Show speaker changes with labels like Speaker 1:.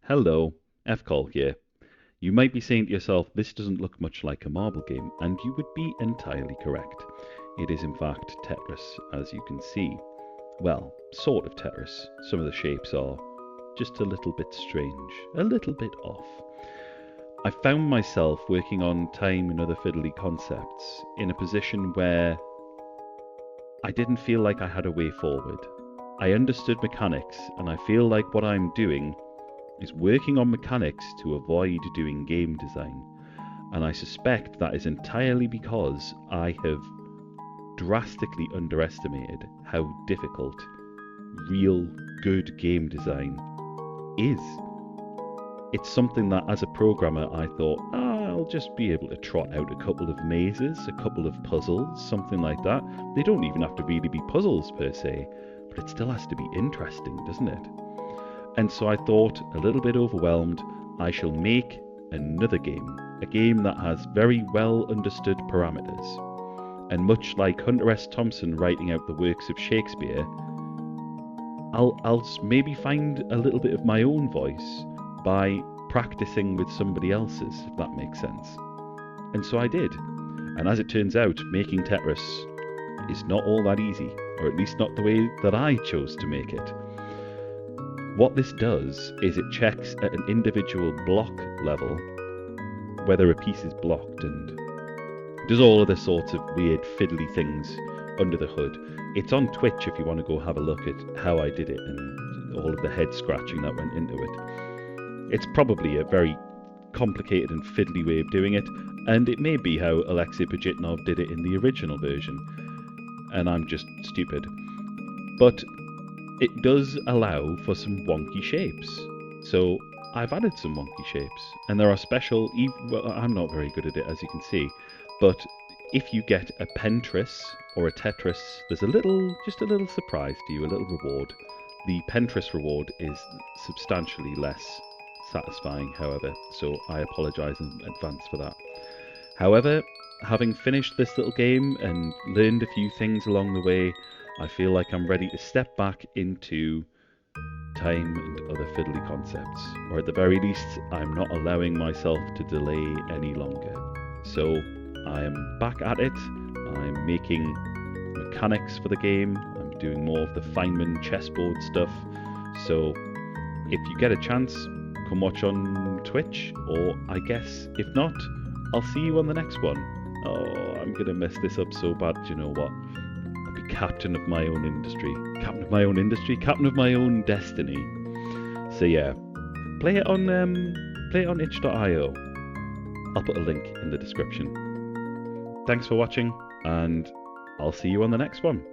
Speaker 1: Hello, FCall here. You might be saying to yourself, this doesn't look much like a marble game, and you would be entirely correct. It is in fact Tetris, as you can see. Well, sort of Tetris. Some of the shapes are just a little bit strange, a little bit off. I found myself working on time and other fiddly concepts in a position where I didn't feel like I had a way forward. I understood mechanics, and I feel like what I'm doing is working on mechanics to avoid doing game design. And I suspect that is entirely because I have drastically underestimated how difficult real good game design is. It's something that as a programmer I thought, I'll just be able to trot out a couple of mazes, a couple of puzzles, something like that. They don't even have to really be puzzles per se, but it still has to be interesting, doesn't it? And so I thought, a little bit overwhelmed, I shall make another game. A game that has very well understood parameters. And much like Hunter S. Thompson writing out the works of Shakespeare, I'll maybe find a little bit of my own voice by practicing with somebody else's, if that makes sense. And so I did. And as it turns out, making Tetris is not all that easy, or at least not the way that I chose to make it. What this does is it checks at an individual block level whether a piece is blocked and does all of the sorts of weird fiddly things under the hood. It's on Twitch if you want to go have a look at how I did it and all of the head scratching that went into it. It's probably a very complicated and fiddly way of doing it, and it may be how Alexei Pajitnov did it in the original version, and I'm just stupid. But it does allow for some wonky shapes. So I've added some wonky shapes, and there are special, well, I'm not very good at it as you can see, but if you get a Pentris or a Tetris, there's just a little surprise to you, a little reward. The Pentris reward is substantially less satisfying, however, so I apologise in advance for that. However, having finished this little game and learned a few things along the way, I feel like I'm ready to step back into time and other fiddly concepts, or at the very least, I'm not allowing myself to delay any longer. So I am back at it. I'm making mechanics for the game. I'm doing more of the Feynman chessboard stuff. So if you get a chance, come watch on Twitch, or I guess if not, I'll see you on the next one. Oh, I'm gonna mess this up so bad. Do you know what? Captain of my own industry. Captain of my own industry? Captain of my own destiny. So yeah, play it on itch.io. I'll put a link in the description. Thanks for watching, and I'll see you on the next one.